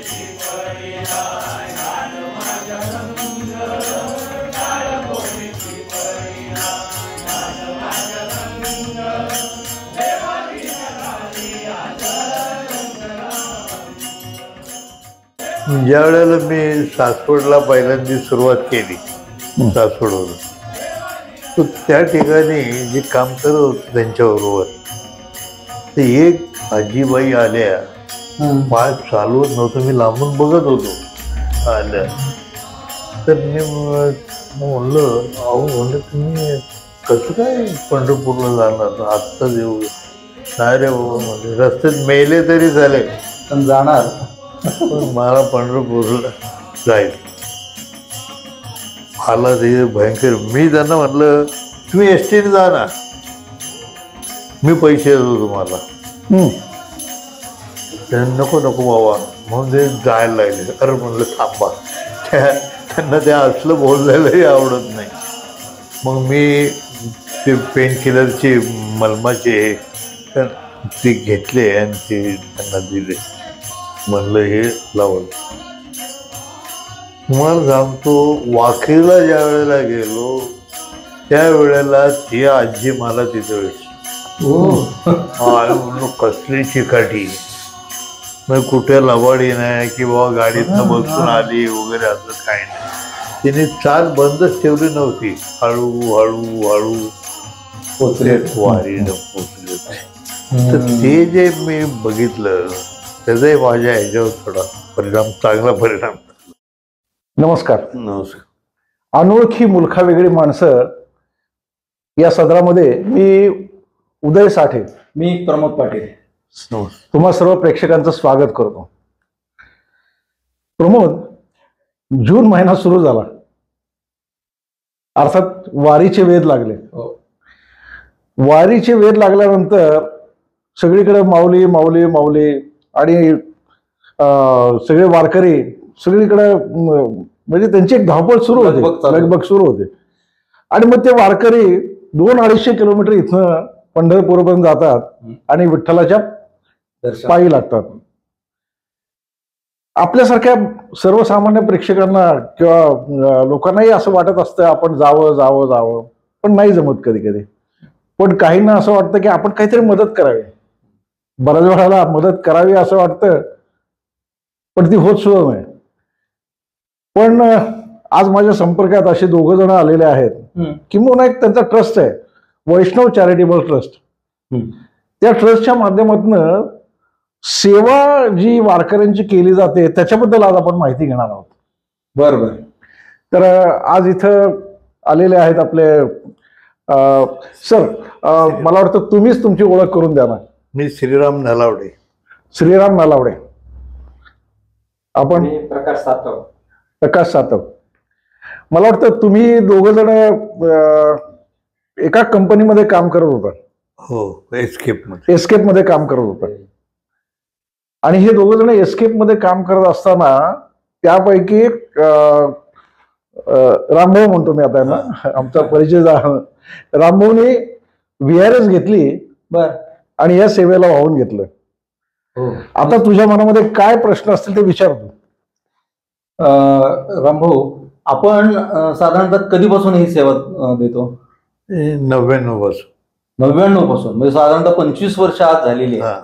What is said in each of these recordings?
ज्या वेळेला मी सासवडला पहिल्यांदा सुरुवात केली सासवडवरून, तर त्या ठिकाणी जे काम करत होतं त्यांच्याबरोबर, ते एक आजीबाई आल्या, पाय चालवत नव्हतं, मी लांबून बघत होतो आल्या. तर मी म्हणलं, अहो म्हणलं तुम्ही कसं काय पंढरपूरला जाणार आत्ताच येऊ? नाही रे बाबा, म्हणजे रस्त्यात मेले तरी झाले पण जाणार, पण मला पंढरपूरला जायचं. मला ते भयंकर. मी त्यांना म्हटलं तुम्ही एस टीने जा ना, मी पैसे देतो तुम्हाला. नको नको बाबा म्हणून ते जायला लागले. अरे म्हणलं थांबा, त्यांना ते असलं बोलायलाही आवडत नाही. मग मी ते पेन किलरचे मलमाचे ते घेतले आणि ते त्यांना दिले. म्हणलं हे लावलं. तुम्हाला सांगतो, वाखरीला ज्या वेळेला गेलो त्यावेळेला ती आजी मला तिथे म्हणून कसली चिकाटी, मग कुठे लबाडी नाही की बाबा गाडीतनं बसून आली वगैरे, असं काही नाही. तिने चाल बंदच ठेवली नव्हती. हळू हळू हळू पोचले, वारीनं पोचले. तर ते जे मी बघितलं त्याचाही माझ्या ह्याच्यावर थोडा परिणाम, चांगला परिणाम. नमस्कार. नमस्कार. अनोळखी मुलखा वेगळी माणसं या सदरामध्ये मी उदय साठे, मी प्रमोद पाटील, तुम्हा सर्व प्रेक्षकांचं स्वागत करतो. प्रमोद, जून महिना सुरू झाला, अर्थात वारीचे वेध लागले. वारीचे वेध लागल्यानंतर सगळीकडे माऊली माऊली माऊली आणि सगळे वारकरी सगळीकडे, म्हणजे त्यांची एक धावपळ सुरू होते, लगबग सुरू होते. आणि मग ते वारकरी 200-250 किलोमीटर इथनं पंढरपूरपर्यंत जातात आणि विठ्ठलाच्या पायी लागतात. आपल्यासारख्या सर्वसामान्य प्रेक्षकांना किंवा लोकांनाही असं वाटत असतं आपण जावं जावं जावं, पण नाही जमत कधी कधी. पण काहींना असं वाटतं की आपण काहीतरी मदत करावी, बऱ्याच वेळाला मदत करावी असं वाटतं, पण ती होत सुद्धा नाही. पण आज माझ्या संपर्कात असे 2 जण आलेले आहेत, किंवा एक त्यांचा ट्रस्ट आहे, वैष्णव चॅरिटेबल ट्रस्ट. त्या ट्रस्टच्या माध्यमातून सेवा जी वारकऱ्यांची केली जाते त्याच्याबद्दल आज आपण माहिती घेणार आहोत. बरोबर. तर आज इथं आलेले आहेत आपले सर, मला वाटतं तुम्हीच तुमची ओळख करून द्या ना. मी श्रीराम नलावडे. श्रीराम नलावडे. आपण प्रकाश सातव. प्रकाश सातव. मला वाटतं तुम्ही 2 जण एका कंपनीमध्ये काम करत होता. हो, एस्केप मध्ये काम करत होता. आणि हे 2 जण एस्केप मध्ये काम करत असताना त्यापैकी रामभाऊ म्हणतो मी आता ना, आमचा परिचय रामभाऊने VRS घेतली आणि या सेवेला वाहून घेतलं. आता तुझ्या मनामध्ये काय प्रश्न असतील ते विचारतो. रामभाऊ, आपण साधारणतः कधीपासून ही सेवा देतो? 99 पासून. 99 पासून, म्हणजे साधारणतः 25 वर्ष आज झालेली आहे.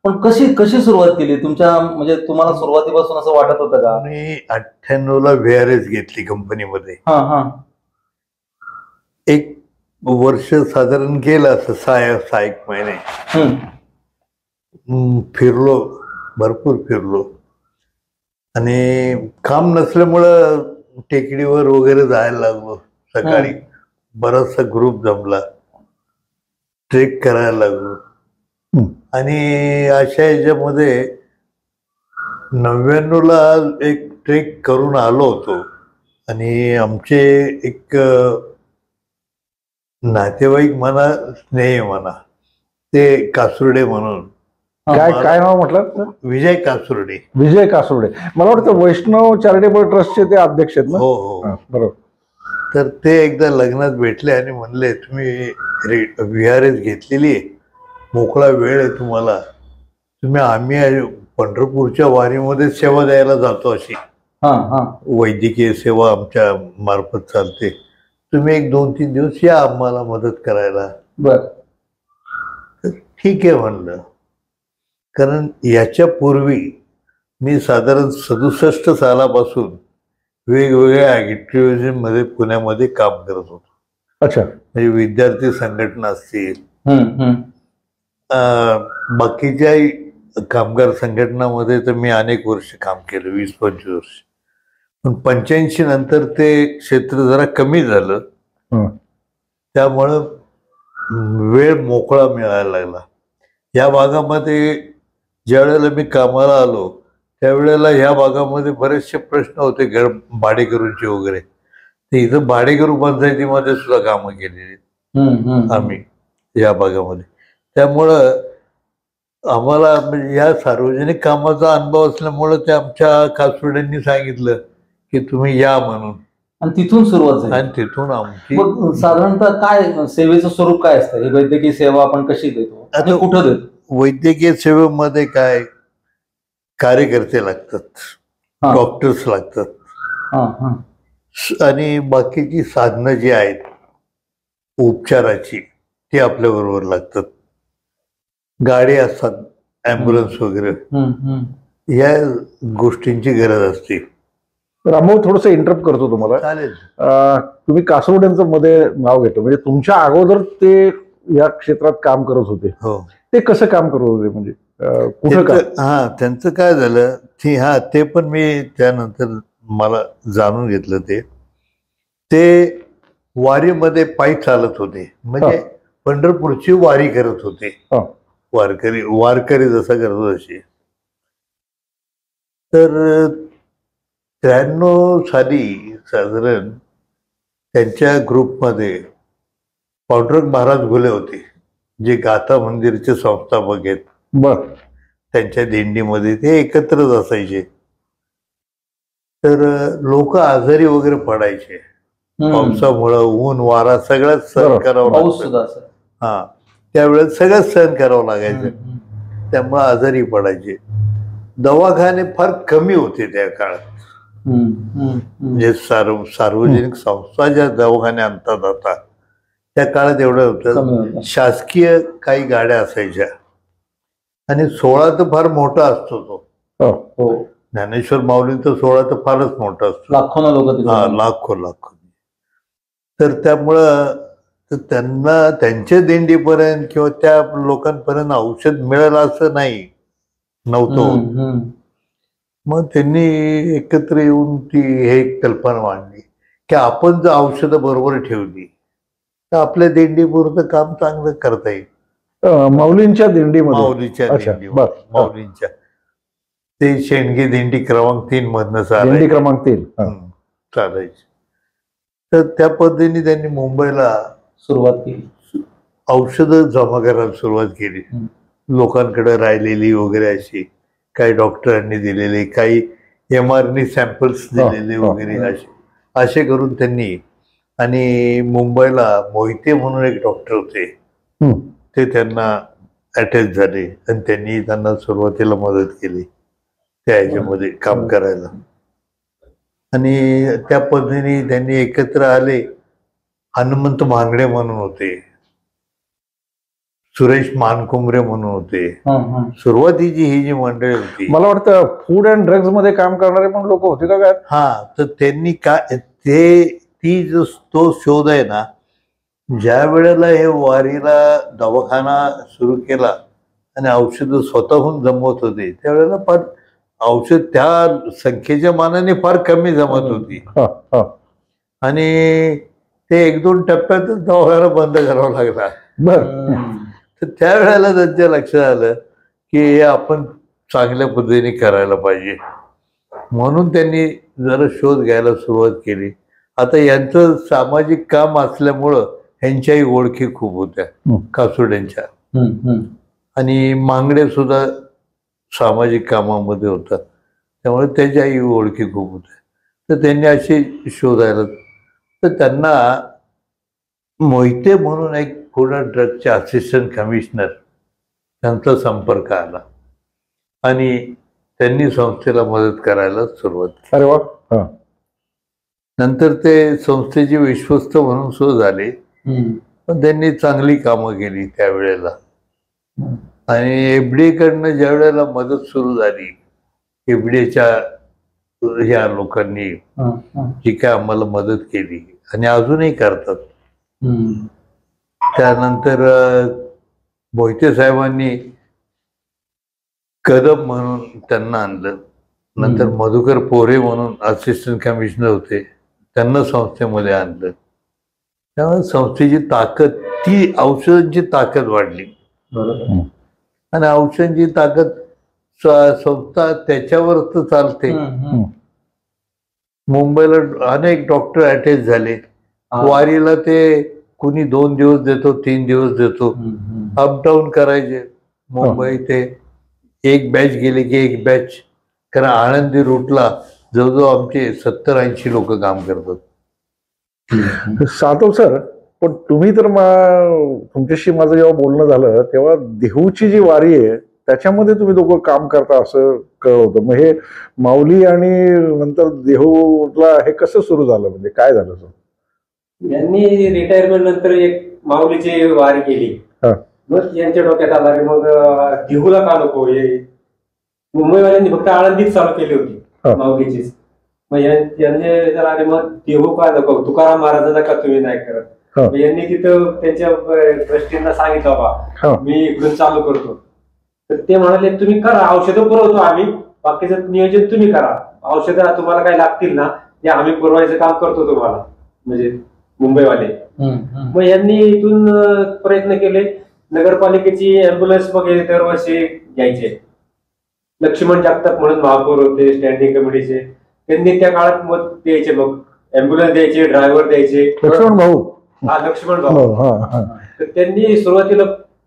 पण कशी सुरुवात केली तुमच्या, म्हणजे तुम्हाला सुरुवातीपासून असं वाटत होतं का? मी 98ला VRS घेतली कंपनीमध्ये. एक वर्ष साधारण गेलं असं, 6-1 महिने फिरलो, भरपूर फिरलो. आणि काम नसल्यामुळं टेकडीवर वगैरे जायला लागलो. सकाळी बराचसा ग्रुप जमला, ट्रेक करायला लागलो. आणि अशा ह्याच्यामध्ये 99ला एक ट्रेक करून आलो होतो. आणि आमचे एक नातेवाईक म्हणा, स्नेह म्हणा, ते कासुर्डे म्हणून. काय नाव म्हटलं? विजय कासुर्डे. विजय कासुर्डे. मला वाटतं वैष्णव चॅरिटेबल ट्रस्टचे ते अध्यक्ष आहेत ना? हो हो, बरोबर. तर ते एकदा लग्नात भेटले आणि म्हणले तुम्ही VRS घेतलेली आहे, मोकळा वेळ आहे तुम्हाला, तुम्ही आम्ही पंढरपूरच्या वारीमध्ये सेवा द्यायला जातो अशी हा हा वैद्यकीय सेवा आमच्या मार्फत चालते. तुम्ही 1-2-3 दिवस या आम्हाला मदत करायला. बर तर ठीक आहे म्हणलं. कारण याच्या पूर्वी मी साधारण 67 सालापासून वेगवेगळ्या ऍक्टिव्हिटीज मध्ये पुण्यामध्ये काम करत होतो. अच्छा. म्हणजे विद्यार्थी संघटना असतील, हम्म. बाकीच्याही कामगार संघटनामध्ये तर मी अनेक वर्ष काम केलं, 20-25 वर्ष. पण 85 नंतर ते क्षेत्र जरा कमी झालं. त्यामुळं वेळ मोकळा मिळायला लागला. या भागामध्ये ज्या वेळेला मी कामाला आलो त्यावेळेला ह्या भागामध्ये बरेचसे प्रश्न होते भाडेकरूंचे वगैरे. ते इथं भाडेकरू पंचायतीमध्ये सुद्धा कामं केलेली आम्ही या भागामध्ये. त्यामुळं आम्हाला म्हणजे या सार्वजनिक कामाचा अनुभव असल्यामुळं ते आमच्या कासवड्यांनी सांगितलं की तुम्ही या म्हणून, आणि तिथून सुरुवात झाली. आणि तिथून आमची मग साधारणतः काय सेवेचं स्वरूप काय असतं? ही वैद्यकीय सेवा आपण कशी देतो आणि कुठं देतो? वैद्यकीय सेवेमध्ये काय कार्यकर्ते लागतात, डॉक्टर्स लागतात, आणि बाकीची साधनं जी आहेत उपचाराची ती आपल्या बरोबर लागतात. गाडी असतात, ॲम्ब्युलन्स वगैरे, या गोष्टींची गरज असते. रामभाऊ, थोडस इंटरप्ट करतो तुम्हाला. चालेल. तुम्ही कासवड्यांचं मध्ये नाव घेतो, म्हणजे तुमच्या अगोदर ते या क्षेत्रात काम करत होते. हो. ते कसं काम करत होते, म्हणजे कुठं काम? त्यांचं काय झालं ते पण मी त्यानंतर मला जाणून घेतलं. ते वारीमध्ये पायी चालत होते, म्हणजे पंढरपूरची वारी करत होते. वारकरी जसं करतो तशी. तर 93 साली साधारण त्यांच्या ग्रुपमध्ये पांडुरंग महाराज घुले होते, जे गाथा मंदिरचे संस्थापक आहेत. त्यांच्या दिंडीमध्ये ते एकत्रच असायचे. तर लोक आजारी वगैरे पडायचे, पावसामुळं, ऊन वारा सगळंच सहन करावं लागायचं. त्यावेळेस सगळंच सहन करावं लागायचं. त्यामुळे आजारी पडायचे. दवाखाने फार कमी होते त्या काळात. म्हणजे सार्वजनिक संस्था ज्या दवाखाने आणतात आता, त्या काळात एवढं होतं. शासकीय काही गाड्या असायच्या, आणि 16 तर फार मोठा असतो तो. ज्ञानेश्वर माऊलींचा 16 तर फारच मोठा असतो. लाखो. तर त्यामुळं त्यांना त्यांच्या दिंडीपर्यंत किंवा त्या लोकांपर्यंत औषध मिळेल असं नव्हतं. मग त्यांनी एकत्र येऊन ती हे कल्पना मांडली की आपण जर औषधं बरोबर ठेवली तर आपल्या दिंडीपुरतं काम चांगलं करता येईल. माऊलींच्या ते शेंडगे दिंडी क्रमांक 3 मधनं चालायची. तर त्या पद्धतीने त्यांनी मुंबईला सुरुवात केली, औषधं जमा करायला सुरुवात केली. लोकांकडे राहिलेली वगैरे अशी, काही डॉक्टरांनी दिलेली, काही MRI सॅम्पल्स दिलेले वगैरे असे करून त्यांनी. आणि मुंबईला मोहिते म्हणून एक डॉक्टर होते, ते त्यांना अटॅच झाले, आणि त्यांनी त्यांना सुरुवातीला मदत केली त्या ह्याच्यामध्ये काम करायला. आणि त्या पद्धतीने त्यांनी एकत्र आले. हनुमंत मांगडे म्हणून होते, सुरेश मानकुमरे म्हणून होते. सुरुवातीची ही जी मंडळी होती, मला वाटतं फूड अँड ड्रग्ज मध्ये काम करणारे पण लोक होते का काय? तर त्यांनी तो शोध आहे ना, ज्या वेळेला हे वारीला दवाखाना सुरू केला आणि औषधं स्वतःहून जमवत होते, त्यावेळेला फार औषध त्या संख्येच्या मानाने फार कमी जमत होती. आणि ते 1-2 टप्प्यातच दवाखाना बंद करावा लागला. तर त्यावेळेला त्यांच्या लक्षात आलं की हे आपण चांगल्या पद्धतीने करायला पाहिजे. म्हणून त्यांनी जरा शोध घ्यायला सुरुवात केली. आता यांचं सामाजिक काम असल्यामुळं ह्यांच्याही ओळखी खूप होत्या कासुड्यांच्या. आणि मांगडे सुद्धा सामाजिक कामामध्ये होता, त्यामुळे त्याच्याही ओळखी खूप होत्या. तर त्यांनी असे शोधायला, तर त्यांना मोहिते म्हणून एक फूड अँड ड्रगचे असिस्टंट कमिशनर, त्यांचा संपर्क आला. आणि त्यांनी संस्थेला मदत करायला सुरुवात केली. अरे वा. हा. नंतर ते संस्थेचे विश्वस्त म्हणून सुरू झाले, पण त्यांनी चांगली कामं केली त्यावेळेला. आणि एफडीए कडनं ज्या वेळेला मदत सुरू झाली, एफडीएच्या ह्या लोकांनी जी काय आम्हाला मदत केली आणि अजूनही करतात. त्यानंतर मोहिते साहेबांनी कदम म्हणून त्यांना आणलं. नंतर मधुकर पोरे म्हणून असिस्टंट कमिशनर होते, त्यांना संस्थेमध्ये आणलं. त्यामुळे संस्थेची ताकद, ती औषधांची ताकद वाढली. आणि औषधांची ताकद संस्था त्याच्यावरच तर चालते. मुंबईला अनेक डॉक्टर अटॅच झाले. वारीला ते कुणी 2 दिवस देतो, 3 दिवस देतो, अपडाऊन करायचे. मुंबई ते एक बॅच गेले की एक बॅच. कारण आळंदी रूटला जवळजवळ आमचे 70-80 लोक काम करतात. सातव सर, पण तुम्ही तर तुमच्याशी माझं जेव्हा बोलणं झालं तेव्हा देहूची जी वारी आहे त्याच्यामध्ये तुम्ही दोघं काम करता असं कळलं होतं. मग हे माऊली आणि नंतर देहूला हे कसं सुरू झालं, म्हणजे काय झालं सर? यांनी रिटायरमेंट नंतर एक माऊलीची वारी केली. मग यांच्या डोक्यात आला की मग देहूला का नको, हे मुंबईवाल्यांनी फक्त आळंदीत चालू केली होती माऊलीचीच. मग यांनी जरा अरे मग देहू का नको, तुकाराम महाराजांना का तुम्ही नाही करत? यांनी तिथं त्यांच्या ट्रस्टींना सांगितलं बाबा मी इकडून चालू करतो. तर ते म्हणाले तुम्ही करा, औषधं पुरवतो आम्ही, बाकीचं नियोजन तुम्ही करा, औषधं तुम्हाला काय लागतील ना ते आम्ही पुरवायचं काम करतो तुम्हाला, म्हणजे मुंबईवाले. मग यांनी इथून प्रयत्न केले. नगरपालिकेची अँब्युलन्स वगैरे दरवर्षी घ्यायचे. लक्ष्मण जगताप म्हणून महापौर होते स्टँडिंग कमिटीचे, त्यांनी त्या काळात मत द्यायचे, मग अँब्युलन्स द्यायचे, ड्रायव्हर द्यायचे. लक्ष्मण भाऊ. हा, लक्ष्मण भाऊ. तर त्यांनी सुरुवातीला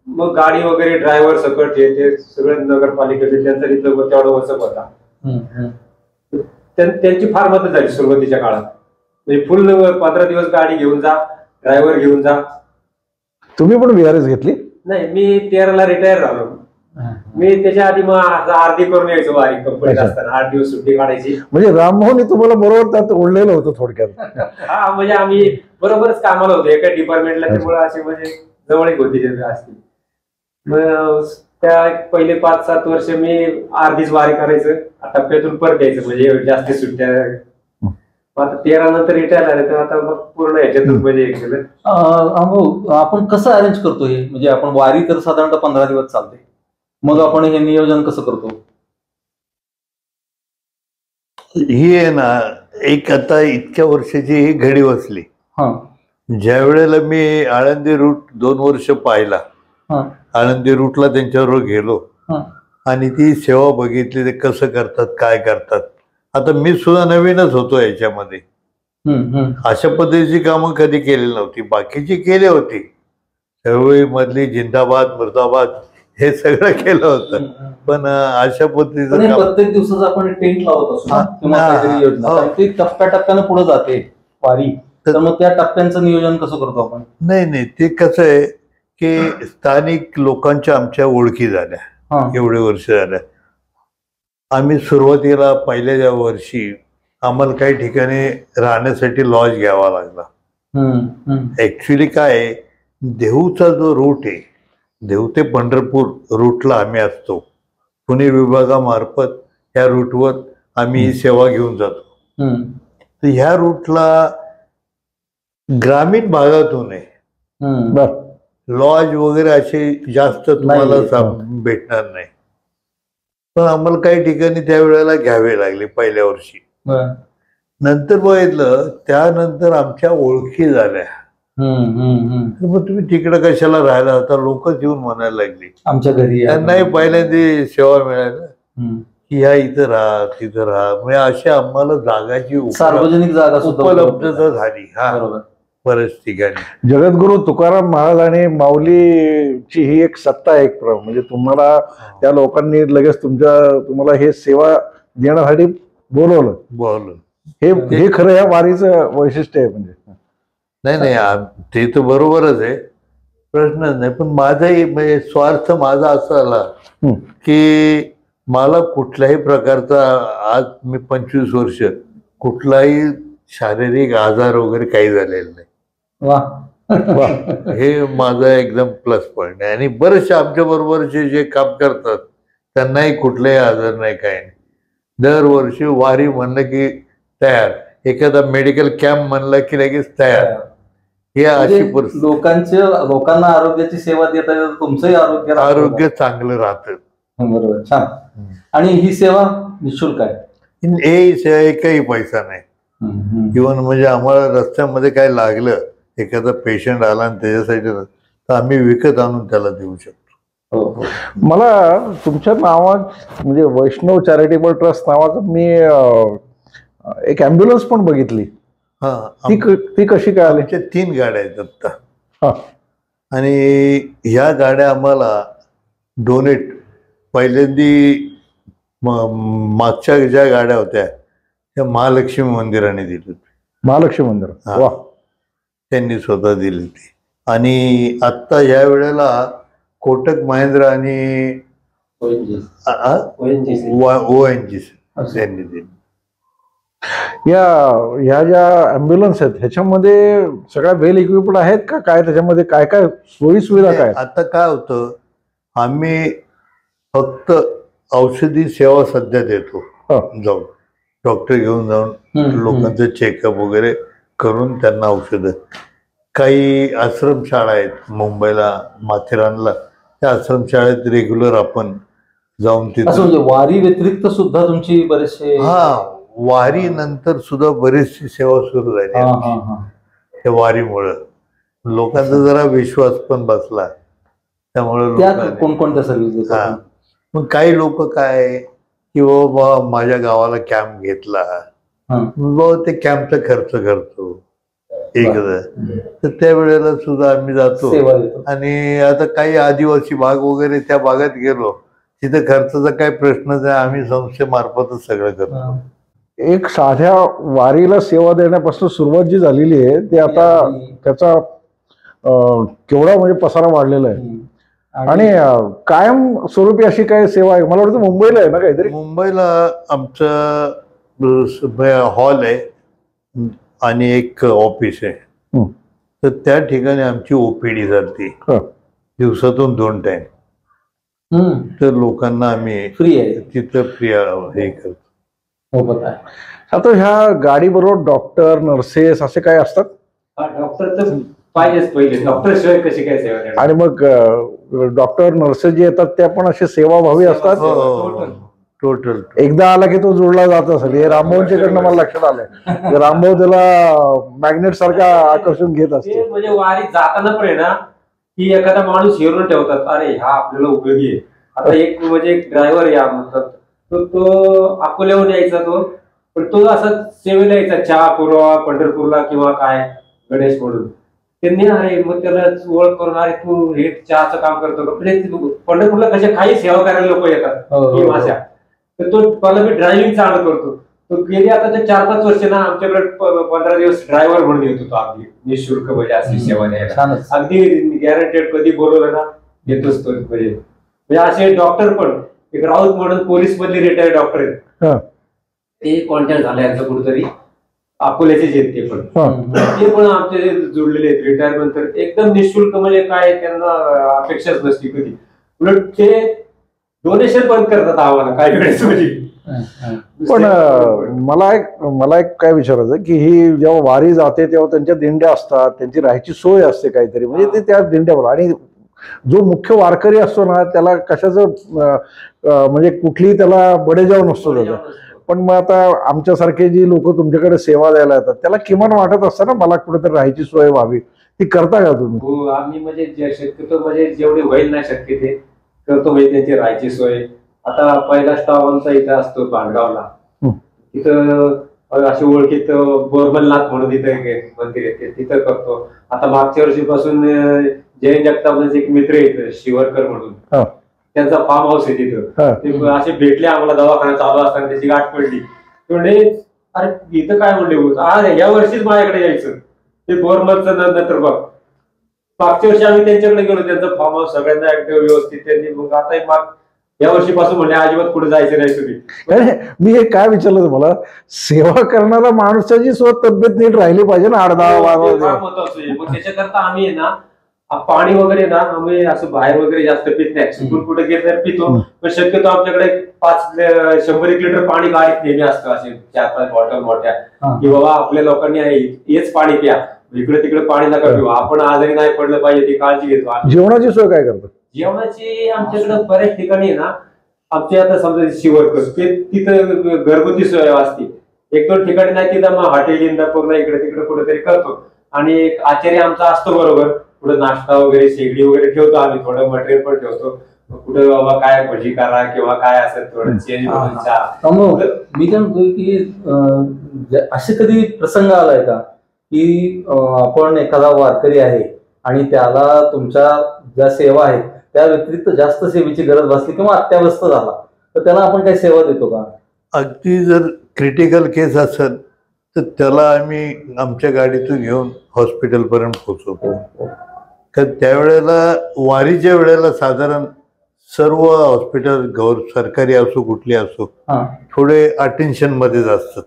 मग गाडी वगैरे ड्रायव्हर सकट हे ते सगळं नगरपालिकेचे त्यांचा तिथं तेवढा वचक होता. त्यांची फार मदत झाली सुरुवातीच्या काळात. म्हणजे फुल 15 दिवस गाडी घेऊन जा, ड्रायव्हर घेऊन जा. तुम्ही पण VRS घेतली? नाही, मी 13ला रिटायर झालो. मी त्याच्या आधी मग अर्धी करून यायचो वारी कंपनीत असताना, 8 दिवस सुट्टी काढायची. म्हणजे राममोहन तुम्हाला बरोबर त्यात ओढलेलं होतं थोडक्यात. हा, म्हणजे आम्ही बरोबरच कामाला होतो एका डिपार्टमेंटला, त्यामुळे असे म्हणजे जवळ होते असतील. मग त्या पहिले 5-7 वर्ष मी अर्धीच वारी करायचं, टप्प्यातून परत यायचं, म्हणजे जास्त सुट्ट्या. आता 13 नंतर रिटायर झाले, तर आता मग पूर्ण ह्याच्यातून म्हणजे हे केलं. आपण कसं अरेंज करतो हे, म्हणजे आपण वारी तर साधारणतः 15 दिवस चालते, मग आपण हे नियोजन कसं करतो? ही आहे ना, एक आता इतक्या वर्षाची ही घडी बसली. ज्या वेळेला मी आळंदी रूट 2 वर्ष पाहिला, आळंदी रूटला त्यांच्याबरोबर गेलो आणि ती सेवा बघितली, ते कसं करतात, काय करतात. आता मी सुद्धा नवीनच होतो याच्यामध्ये. अशा पद्धतीची कामं कधी केलेली नव्हती. बाकीची केली होती, त्यावेळी मधली जिंदाबाद मुर्दाबाद हे सगळं केलं होतं, पण अशा पद्धतीचं प्रत्येक दिवसाचा आपण टेंट लावत असतो, ती टप्प्याटप्प्यानं पुढे जाते वारी. तर मग त्या टप्प्यांचं नियोजन कसं करतो आपण? नाही, ते कसं आहे की स्थानिक लोकांच्या आमच्या ओळखी झाल्या. एवढे वर्ष झाल्या. आम्ही सुरुवातीला पहिल्या वर्षी आम्हाला काही ठिकाणी राहण्यासाठी लॉज घ्यावा लागला. ऍक्च्युली काय आहे, देहूचा जो रूट आहे, देहू ते पंढरपूर रूटला आम्ही असतो. पुणे विभागामार्फत ह्या रूटवर आम्ही ही सेवा घेऊन जातो. तर ह्या रूटला ग्रामीण भागातून आहे, लॉज वगैरे असे जास्त तुम्हाला भेटणार नाही. पण आम्हाला काही ठिकाणी त्यावेळेला घ्यावे लागले पहिल्या वर्षी. नंतर बघितलं, त्यानंतर आमच्या ओळखी झाल्या. मग तुम्ही तिकडं कशाला राहायला होता, लोकच येऊन म्हणायला लागली आमच्या घरी. त्यांनाही पहिल्यांदा सेवा मिळाली की ह्या इथं राहा, तिथं राहा. म्हणजे अशी आम्हाला जागाची सार्वजनिक जागा उपलब्धता झाली. हा, बऱ्याच ठिकाणी. जगद्गुरु तुकाराम महाराज आणि माऊलीची ही एक सत्ता आहे, एक म्हणजे तुम्हाला त्या लोकांनी लगेच तुम्हाला हे सेवा देण्यासाठी बोलवलं. हे खरं या वारीचं वैशिष्ट्य आहे. म्हणजे नाही, ते तर बरोबरच आहे, प्रश्नच नाही. पण माझाही म्हणजे स्वार्थ माझा असा आला की मला कुठल्याही प्रकारचा, आज मी 25 वर्ष, कुठलाही शारीरिक आजार वगैरे काही झालेला नाही. वा. हे माझा एकदम प्लस पॉईंट आहे. आणि बरेचसे आमच्या बरोबरचे जे काम करतात त्यांनाही कुठलाही आजार नाही, काही नाही. दरवर्षी वारी म्हणलं की तयार, एखादा मेडिकल कॅम्प म्हणलं की लगेच तयार. हे अशी परिस्थिती. लोकांना आरोग्याची सेवा देता देता तुमचंही आरोग्य चांगलं राहतं. बरोबर, छान. आणि ही सेवा निःशुल्क आहे? एकही पैसा नाही. इव्हन म्हणजे आम्हाला रस्त्यामध्ये काय लागलं, एखादा पेशंट आला आणि त्याच्यासाठी, तर आम्ही विकत आणून त्याला देऊ शकतो. मला तुमच्या नावात म्हणजे वैष्णव चॅरिटेबल ट्रस्ट नावाचं मी एक ॲम्ब्युलन्स पण बघितली. ती कशी काय आली? 3 गाड्या आहेत आत्ता. आणि ह्या गाड्या आम्हाला डोनेट पहिल्यांदी मागच्या ज्या गाड्या होत्या त्या महालक्ष्मी मंदिराने दिली होती. महालक्ष्मी मंदिर, वा. त्यांनी स्वतः दिली ती. आणि आत्ता ह्या वेळेला कोटक महिंद्रा आणि ONGC त्यांनी दिली. ह्या ज्या ॲम्ब्युलन्स आहेत ह्याच्यामध्ये सगळ्या वेल इक्विप्ड आहेत का? काय त्याच्यामध्ये काय काय सोयी सुविधा काय? आता काय होतं, आम्ही फक्त औषधी सेवा सध्या देतो. जाऊन डॉक्टर घेऊन जाऊन लोकांचं चेकअप वगैरे करून त्यांना औषधं. काही आश्रमशाळा आहेत मुंबईला, माथेरानला, त्या आश्रमशाळेत रेग्युलर आपण जाऊन तिथे. म्हणजे वारी व्यतिरिक्त सुद्धा तुमची बरेचसे? वारी नंतर सुद्धा बरीचशी सेवा सुरू झाली. त्या वारीमुळं लोकांचा जरा विश्वास पण बसला. त्यामुळे कोणकोणत्या सर्व्हिस? मग काही लोक काय की बाबा माझ्या गावाला कॅम्प घेतला, बाबा ते कॅम्पचा खर्च करतो एकदा, तर त्यावेळेला सुद्धा आम्ही जातो. आणि आता काही आदिवासी भाग वगैरे, त्या भागात गेलो तिथे खर्चाचा काही प्रश्नच आहे, आम्ही संस्थेमार्फतच सगळं करतो. एक साध्या वारीला सेवा देण्यापासून सुरुवात जी झालेली आहे ते आता त्याचा केवढा म्हणजे पसारा वाढलेला आहे. आणि कायम स्वरूपी अशी काय सेवा आहे? मला वाटतं मुंबईला आहे ना काहीतरी? मुंबईला आमचं हॉल आहे आणि एक ऑफिस आहे. तर त्या ठिकाणी आमची OPD चालते दिवसातून 2 टाइम. तर लोकांना आम्ही फ्री आहे तिथं फ्री हे करतो. आता ह्या गाडी बरोबर डॉक्टर, नर्सेस असे काय असतात? डॉक्टर तर पाहिजेच पहिले, डॉक्टर शिवाय कशी काय सेवा देणार? आणि मग डॉक्टर नर्सेस जे येतात त्या पण असे सेवाभावी असतात? टोटल. एकदा आला की तो जोडला जात असेल. हे रामभाऊंच्याकडनं मला लक्षात आलंय. रामभाऊ त्याला मॅग्नेट सारखा आकर्षण घेत असते. म्हणजे वारी जाताना पण आहे ना, की एखादा माणूस हिरून ठेवतात, अरे हा आपल्याला उपयोगी आहे. आता एक म्हणजे एक ड्रायव्हर या म्हणतात, तो अकोल्याहून यायचा, पण तो असा सेवेला यायचा, चहा पुरवा पंढरपूरला किंवा काय गणेश म्हणून. त्यांनी अरे मग त्याला ओळख करून, अरे तू हे चहाचं काम करतो का? म्हणजे पंढरपूरला कशा काही सेवा करायला लोक येतात माझ्या, तर तो मला मी ड्रायव्हिंग चालू करतो. तो गेली आता ते 4-5 वर्ष ना आमच्याकडे 15 दिवस ड्रायव्हर म्हणून येत होतो, अगदी निःशुल्क म्हणजे अशी सेवा द्यायला. अगदी गॅरंटेड, कधी बोलवलं ना येतोच तो. म्हणजे असे डॉक्टर पण, एक राऊत म्हणून पोलीस मधले रिटायर्ड डॉक्टर आहेत, ते कॉन्टॅक्ट झाले यांचं कुठेतरी, अकोल्याचे जे ते पण आमचे जोडलेले आहेत. रिटायरमेंट तर एकदम निःशुल्क, म्हणजे काय त्यांना अपेक्षाच नसती कधी. उलट ते डोनेशन पण करतात आम्हाला काही वेळेस. पण मला एक काय विचारायचं की ही जेव्हा वारी जाते तेव्हा त्यांच्या दिंड्या असतात, त्यांची राहायची सोय असते काहीतरी, म्हणजे ते त्या दिंड्यावर. आणि जो मुख्य वारकरी असतो ना त्याला कशाचं म्हणजे कुठलीही त्याला बडेजाव नसतो त्याचा. पण मग आता आमच्यासारखे जी लोक तुमच्याकडे सेवा द्यायला येतात त्याला किमान वाटत असतं ना, मला कुठेतरी राहायची सोय व्हावी. ती करता का तुम्ही? हो, आम्ही म्हणजे शक्यतो म्हणजे जेवढे होईल ना शक्य ते करतो, म्हणजे त्यांची राहायची सोय. आता पहिला स्टॉप आमचा इथं असतो भांडगावला, तिथं अशी ओळखीत बोरमलनाथ म्हणून इथं मंदिर येते, तिथं करतो. आता मागच्या वर्षीपासून जयंत जगतापांचे एक मित्र येत शिवरकर म्हणून, त्यांचा फार्म हाऊस आहे तिथं. ते असे भेटले आम्हाला, दवाखाना चालू असताना त्याची गाठ पडली. म्हणजे अरे इथं काय म्हणले, या वर्षीच माझ्याकडे यायचं. ते बोरमलचं नंतर बघ, मागच्या वर्षी आम्ही त्यांच्याकडे गेलो, त्यांचं फार्म हाऊस सगळ्यांना एकदम व्यवस्थित त्यांनी. मग आता या वर्षीपासून म्हणले अजिबात पुढे जायचं नाही तुम्ही. अरे, मी हे काय विचारलं तुम्हाला, सेवा करणारा माणसाची स्वतः तब्येत नीट राहिली पाहिजे ना, 8-10 ते 12 फार दिवस. महत्वाचं आहे. मग त्याच्याकरता आम्ही आहे ना पाणी वगैरे ना आम्ही असं बाहेर वगैरे जास्त पित नाही. सुकून कुठे गेलं तर पितो, पण शक्यतो आमच्याकडे 100-1 लिटर पाणी गाडीत नेहमी असतं, असे 4-5 बॉटल मोठ्या, की बाबा आपल्या लोकांनी हेच पाणी प्या, इकडे तिकडे पाणी नका पिऊ, आपण आजारी नाही पडलं पाहिजे ती काळजी घेतो. जेवणाची सोय काय करतो? जेवणाची आमच्याकडे बऱ्याच ठिकाणी ना, आमच्या आता समजा शिवर्कर ते तिथं घरगुती सोय असते. 1-2 ठिकाणी नाही तिथं मग हॉटेल इंदापूरला इकडे तिकडे कुठेतरी करतो. आणि एक आचार्य आमचा असतो बरोबर, कुठं नाश्ता वगैरे शेगडी वगैरे ठेवतो आम्ही, थोडं मटेरियल पण ठेवतो. कुठे बाबा काय भजी करा किंवा काय असेल थोडं चेंज म्हणून चहा. मी काय म्हणतोय की असे कधी प्रसंग आलाय का की आपण एखादा वारकरी आहे आणि त्याला तुमच्या ज्या सेवा आहेत त्या व्यतिरिक्त जास्त सेवेची गरज भासली किंवा अत्यावस्थ झाला, तर त्याला आपण काही सेवा देतो का? अगदी जर क्रिटिकल केस असेल तर त्याला आम्ही आमच्या गाडीतून घेऊन हॉस्पिटलपर्यंत पोहोचवतो. कारण त्यावेळेला वारीच्या वेळेला साधारण सर्व हॉस्पिटल सरकारी असो कुठली असो थोडे अटेन्शन मध्येच असतात.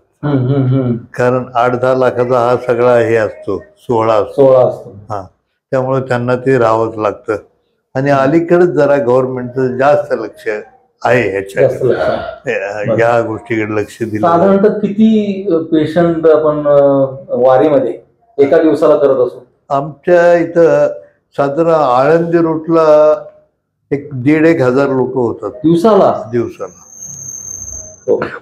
कारण 8-10 लाखाचा हा सगळा हे असतो, सोहळा असतो. हा, त्यामुळे त्यांना ते राहावंच लागतं. आणि अलीकडेच जरा गव्हर्नमेंटचं जास्त लक्ष आहे ह्याच्याकडे, या गोष्टीकडे लक्ष दिलं. साधारणतः किती पेशंट आपण वारीमध्ये एका दिवसाला करत असतो? आमच्या इथं साधारण आळंदी रूटला 1,500-1 हजार लोक होतात दिवसाला.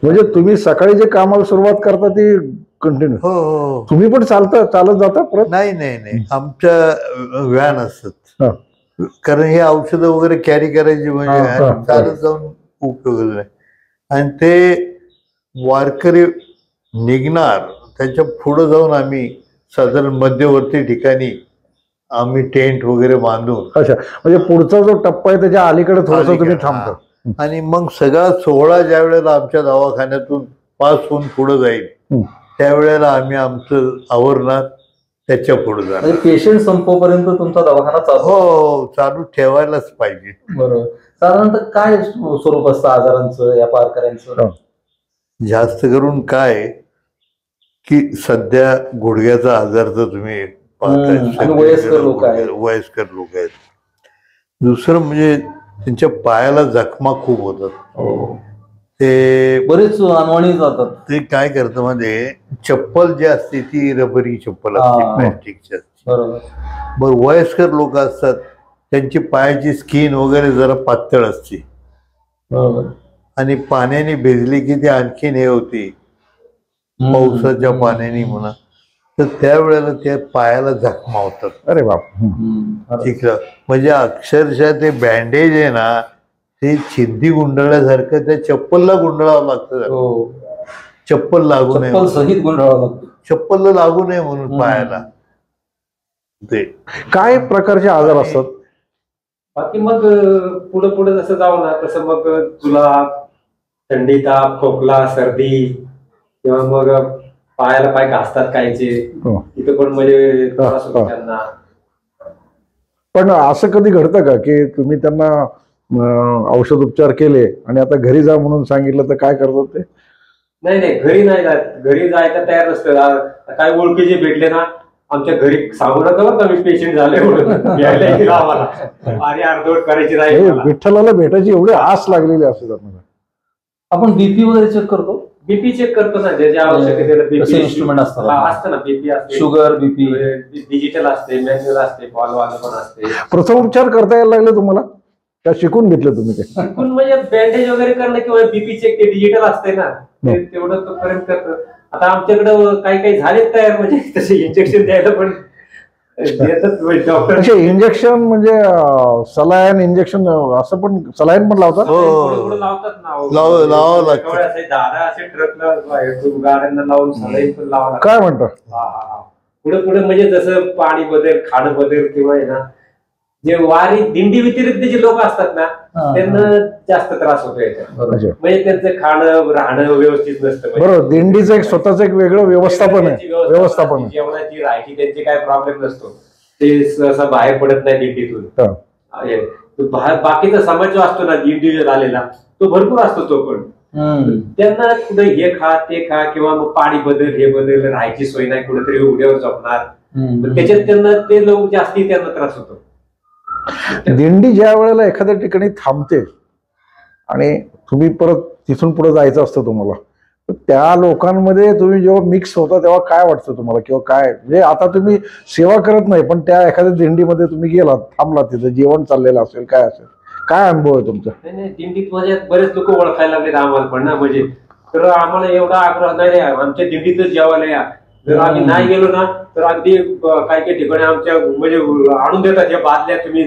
म्हणजे तुम्ही सकाळी जे कामाला सुरुवात करता ती कंटिन्यू? हो. तुम्ही पण चालत जाता परत? नाही, आमच्या व्हॅन असतात. कारण हे औषधं वगैरे कॅरी करायची म्हणजे चालत जाऊन उपयोग नाही. आणि ते वारकरी निघणार त्याच्या पुढे जाऊन आम्ही साधारण मध्यवर्ती ठिकाणी आम्ही टेंट वगैरे बांधून. अच्छा, म्हणजे पुढचा जो टप्पा आहे त्याच्या अलीकडे थोडंसं तुम्ही थांबता. आणि मग सगळा सोहळा ज्या वेळेला आमच्या दवाखान्यातून पास होऊन पुढे जाईल त्यावेळेला आम्ही आमचं आवरणार त्याच्या पुढे जाणार. पेशंट संपोपर्यंत तुमचा दवाखाना चालू? हो, चालू ठेवायलाच पाहिजे. बरोबर. साधारणतः काय स्वरूप असतं आजारांचं या वारकऱ्यांचं? जास्त करून काय की सध्या गुडघ्याचा आजार तर तुम्ही पाहताय, वयस्कर लोक आहेत. दुसरं म्हणजे त्यांच्या पायाला जखमा खूप होतात. ते बरेच अनवाणी जातात. ते काय करतं मध्ये चप्पल जी असते ती रबरी चप्पल असते, प्लॅस्टिकची असते. बरं, वयस्कर लोक असतात त्यांची पायाची स्किन वगैरे जरा पातळ असते आणि पाण्याने भिजली की ती आणखीन हे होती, पावसाच्या पाण्याने म्हणा, तर त्यावेळेला त्या पायाला जखमा होतात. अरे बाप. ठीक आहे. म्हणजे अक्षरशः ते बँडेज आहे ना ते चिंदी गुंडळल्यासारखं त्या चप्पलला गुंडळावं लागतं. चप्पल लागू नये, सहित गुंडाळावं लागतं. चप्पलला लागू नये म्हणून पायाला. ते काय प्रकारचे आजार असतात? बाकी मग पुढे जसं जाऊ ना तसं मग तुला थंडी, ताप, खोकला, सर्दी किंवा मग पायाला पाय घासतात कायचे, तिथं पण म्हणजे त्रास होतो त्यांना. पण असं कधी घडतं का की तुम्ही त्यांना औषध उपचार केले आणि आता घरी जा म्हणून सांगितलं तर काय करतात ते? नाही, घरी नाही जात. घरी जायला तयार नसतं. काय ओळखीचे भेटले ना आमच्या घरी सांगू नका बरं का मी पेशंट झाले म्हणून आम्हाला आणि अर्धवट करायची नाही. विठ्ठलाला भेटायची एवढी आस लागलेली असते त्यांना. आपण बीपी वगैरे चेक करतो? बीपी चेक करतो ना, ज्याच्या आवश्यकतेला बीपी इन्स्ट्रुमेंट असतं ना. बीपी असते, शुगर, बीपी डिजिटल असते, मॅन्युअल असते, बॉलवालं पण असते. प्रथमोपचार करता यायला लागले तुम्हाला का शिकून घेतलं तुम्ही ते? शिकून म्हणजे बँडेज वगैरे करणं किंवा बीपी चेक ते डिजिटल असते ना, तेवढं तो पर्यंत करतो. आता आमच्याकडं काही झालेत तयार, म्हणजे तसे इंजेक्शन द्यायला पण डॉक्टर. इंजेक्शन म्हणजे सलाईन इंजेक्शन असं पण सलाईन पण लावतात? लावतात ना, लावावं लागतं. असे ट्रकला गाड्यांना लावून सलाईन पण लावावं लागतं. काय म्हणतो? पुढे म्हणजे जसं पाणी बदल, खाणं बदल किंवा आहे ना जे वारी दिंडी व्यतिरिक्त जे लोक असतात ना त्यांना जास्त त्रास होतो याच्यात. म्हणजे त्यांचं खाणं राहणं व्यवस्थित नसतं. बरोबर, दिंडीचं एक स्वतःच एक वेगळं व्यवस्थापन आहे. जेवणाची राहायची त्यांचे काय प्रॉब्लेम नसतो. ते सहसा बाहेर पडत नाही दिंडीतून. तो बाकीचा समाज जो असतो ना इंडिव्हिज्युअल आलेला तो भरपूर असतो तो पण त्यांना कुठे हे खा ते खा किंवा मग पाणी बदल हे बदल राहायची सोय नाही कुठेतरी उघड्यावर झोपणार त्याच्यात त्यांना ते लोक जास्ती त्यांना त्रास होतो. दिंडी ज्या वेळेला एखाद्या ठिकाणी थांबते आणि तुम्ही परत तिथून पुढे जायचं असतं तुम्हाला, तर त्या लोकांमध्ये तुम्ही जेव्हा मिक्स होता तेव्हा काय वाटतं तुम्हाला, किंवा काय म्हणजे आता तुम्ही सेवा करत नाही पण त्या एखाद्या दिंडीमध्ये तुम्ही गेलात, थांबलात, तिथं जेवण चाललेलं असेल, काय असेल, काय अनुभव आहे तुमचा? नाही दिंडीत म्हणजे बरेच लोक ओळखायला लागलेत आम्हाला पण ना, म्हणजे तर आम्हाला एवढा आग्रह नाही आमच्या दिंडीतच जेवायला या. जर आम्ही नाही गेलो ना तर अगदी काही काही ठिकाणी आमच्या म्हणजे आणून देतात या बादल्या तुम्ही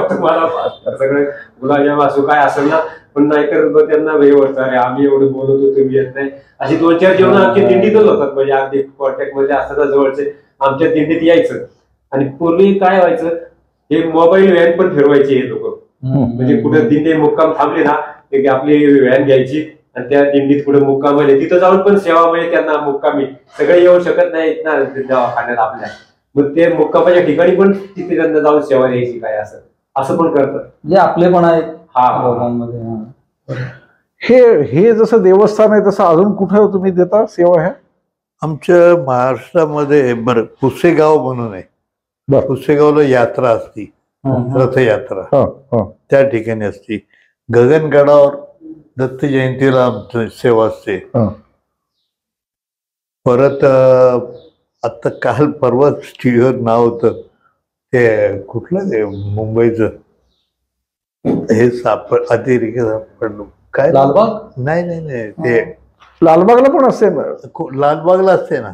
तुम्हाला सगळं गुलाबजाम असो काय असेल ना, पण नाहीतर त्यांना वेळ अरे आम्ही एवढं बोलवतो तुम्ही येत नाही. अशी 2-4 जेवण आमच्या दिंडीतच होतात, म्हणजे अगदी कॉन्टॅक्ट मध्ये असतात जवळचे आमच्या दिंडीत यायचं. आणि पूर्वी काय व्हायचं, हे मोबाईल व्हॅन पण फिरवायचे हे लोक, म्हणजे कुठे दिंडी मुक्काम थांबले ना की आपली व्हॅन घ्यायची आणि त्या दिंडीत पुढे मुक्काम आहे तिथं जाऊन पण सेवा म्हणजे त्यांना मुक्कामी सगळे येऊ शकत नाहीत ना दवाखान्यात आपल्या, मग ते मुक्कामाच्या ठिकाणी पण तिथे त्यांना जाऊन सेवा द्यायची काय असं पण करतात. म्हणजे आपले पण आहेत हा. हे जसं देवस्थान आहे तसं अजून कुठं तुम्ही देता सेवा? ह्या आमच्या महाराष्ट्रामध्ये बरं पुसेगाव म्हणून आहे, बरं, पुसेगावला यात्रा असती, रथयात्रा त्या ठिकाणी असती. गगनगडावर दत्त जयंतीला आमची सेवा असते. परत आता काल परवा टीव्हीवर नाव होतं ते कुठलं ते मुंबईचं हे अतिरेकी सापडलं काय, लालबाग? नाही ते लालबागला पण असते ना, लालबागला असते ना,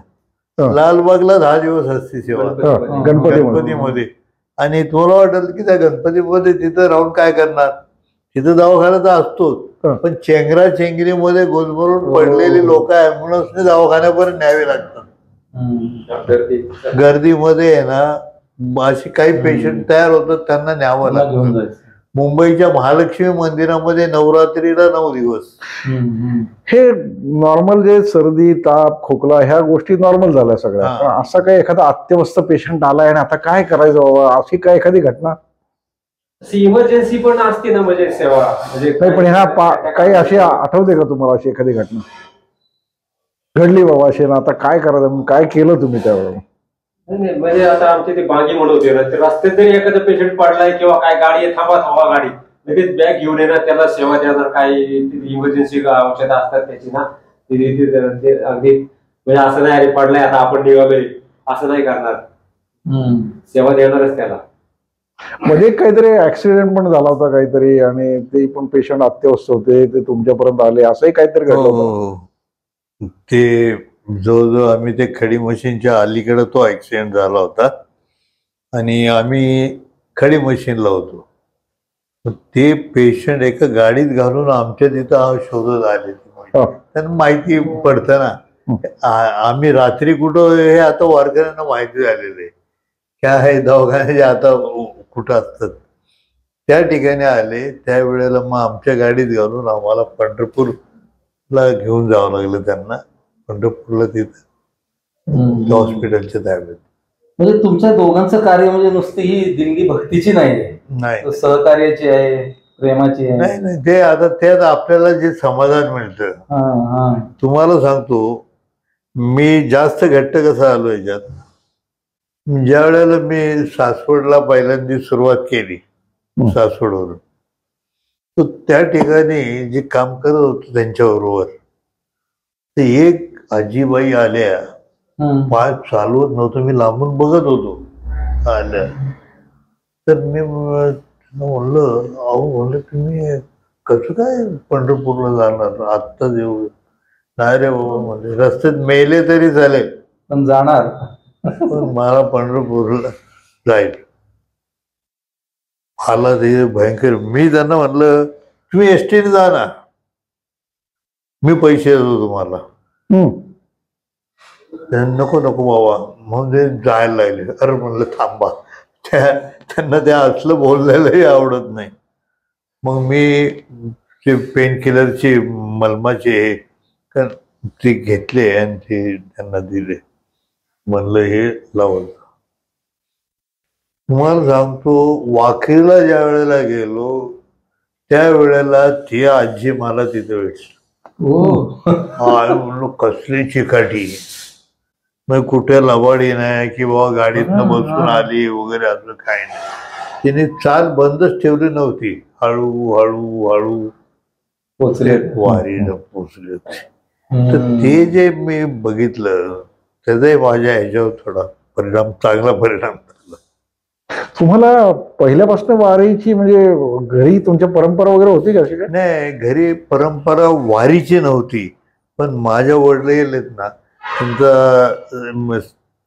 लालबागला 10 दिवस असते सेवा गणपतीमध्ये. आणि तुम्हाला वाटेल की त्या गणपतीमध्ये तिथं राहून काय करणार, तिथं दवाखाना तर असतोच, पण चेंगरा चेंगरीमध्ये गोलमरून पडलेली लोक ॲम्ब्युलन्सने दवाखान्यापर्यंत न्यावे लागतात. गर्दीमध्ये आहे ना अशी काही पेशंट तयार होतात त्यांना न्यावं लागतं. मुंबईच्या महालक्ष्मी मंदिरामध्ये नवरात्रीला 9 दिवस. हे नॉर्मल जे सर्दी ताप खोकला ह्या गोष्टी नॉर्मल झाल्या सगळ्या. असं काही एखादा अत्यवस्थ पेशंट आलाय आणि आता काय करायचं बाबा, अशी काय एखादी घटना इमर्जन्सी पण असते ना म्हणजे सेवा म्हणजे नाही, पण ह्या काही अशी आठवते का तुम्हाला, अशी एखादी घटना घडली बाबा अशी ना, आता काय करायचं, काय केलं तुम्ही त्यावेळेला? नाही म्हणजे आता आमचे ते बांगी म्हणत होते ना, ते रस्त्यात जरी एखादा पेशंट पडलाय किंवा काय गाडी थांबा गाडी लगेच बॅग घेऊन येणार, त्याला सेवा देणार, काही इमर्जन्सी औषधं असतात त्याची ना, अगदी म्हणजे असं नाही अरे पडलाय आता आपण निघालोय असं नाही करणार, सेवा देणारच त्याला. मध्ये काहीतरी ऍक्सिडेंट पण झाला होता काहीतरी, आणि ते पण पेशंट अत्यवस्थ होते, ते तुमच्यापर्यंत आले, असंही काहीतरी घडलं होतं. ते जवळजवळ आम्ही ते खडी मशीनच्या अलीकडे तो ऍक्सिडेंट झाला होता आणि आम्ही खडी मशीनला होतो. ते पेशंट एका गाडीत घालून आमच्या तिथं शोधत आले. त्यांना माहिती पडतं ना, आम्ही रात्री कुठं हे आता वारकऱ्यांना माहिती झालेलं आहे काय आहे दवाखान्याचे आता कुठं असतात, त्या ठिकाणी आले. त्यावेळेला मग आमच्या गाडीत घालून आम्हाला पंढरपूरला घेऊन जावं लागलं त्यांना, पंढरपूरला तिथं हॉस्पिटलच्या ताब्यात. म्हणजे तुमच्या दोघांचं कार्य म्हणजे नुसती ही दिंडी भक्तीची नाही, सहकार्याची आहे, प्रेमाची आहे. नाही ते आता त्यात आपल्याला जे समाधान मिळतं. तुम्हाला सांगतो मी जास्त घट्ट कसं आलो याच्यात, ज्या वेळेला मी सासवडला पहिल्यांदा सुरुवात केली सासवडवरून, तर त्या ठिकाणी जे काम करत होतो त्यांच्याबरोबर ते एक आजीबाई आल्या, पाय चालवत नव्हतं, मी लांबून बघत होतो आल्या, तर मी म्हणलं तुम्ही कसं काय पंढरपूरला जाणार आत्ताच येऊ? नाही रे बाबा म्हणजे रस्त्यात मेले तरी चालेल पण जाणार, पण मला पंढरपूरला जाईल. मला ते भयंकर, मी त्यांना म्हणलं तुम्ही एसटीने जा ना, मी पैसे देतो तुम्हाला. नको बाबा म्हणजे जायला लागले. अरे म्हणलं थांबा, त्यांना त्या असलं बोललेलंही आवडत नाही. मग मी ते पेन किलरचे मलमाचे ते घेतले आणि ते त्यांना दिले, म्हणलं हे लावून. तुम्हाला सांगतो, वाखरीला ज्या वेळेला गेलो त्यावेळेला ती आजी मला तिथे भेटली. म्हणलो कसली चिकाटी, मग कुठे लबाडी नाही की बाबा गाडीतनं बसून आली वगैरे, असं काही नाही. तिने चाल बंदच ठेवली नव्हती, हळू हळू हळू पोचले. वारीला पोचले. तर ते जे मी बघितलं त्याचाही माझ्या ह्याच्यावर थोडा चांगला परिणाम झाला. तुम्हाला पहिल्यापासून वारीची म्हणजे घरी तुमच्या परंपरा वगैरे होती का अशी काय? नाही, घरी परंपरा वारीची नव्हती, पण माझ्या वडील आहेत ना, त्यांचा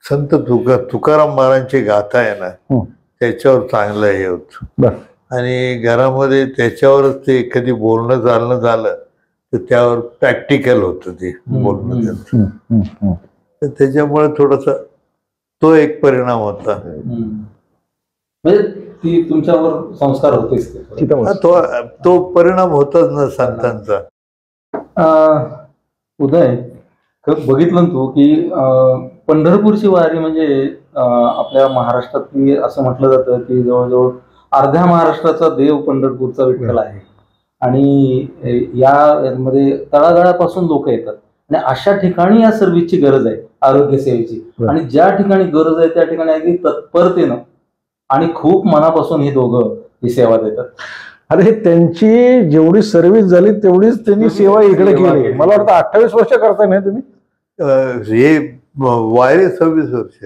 संत तुकाराम महाराजांची गाथा आहे ना, त्याच्यावर चांगलं हे होतं. आणि घरामध्ये त्याच्यावरच ते कधी बोलणं चालणं झालं तर त्यावर प्रॅक्टिकल होतं ते बोलणं त्यांचं. तर त्याच्यामुळे थोडासा तो एक परिणाम होता. म्हणजे ती तुमच्यावर संस्कार होतेच. तो परिणाम होताच ना संतांचा. उदय, बघितलं ना तू की पंढरपूरची वारी म्हणजे आपल्या महाराष्ट्रातली असं म्हटलं जातं की जवळजवळ अर्ध्या महाराष्ट्राचा देव पंढरपूरचा विठ्ठल आहे. आणि यामध्ये तळागाळापासून लोक येतात आणि अशा ठिकाणी या सर्व्हिसची गरज आहे, आरोग्य सेवेची. आणि ज्या ठिकाणी गरज आहे त्या ठिकाणी अगदी तत्परतेनं आणि खूप मनापासून हे दोघं ही सेवा देतात. अरे त्यांची जेवढी सर्व्हिस झाली तेवढीच त्यांनी सेवा इकडे केली. मला वाटतं 28 वर्ष करताय ना तुम्ही? हे वारी 26 वर्ष,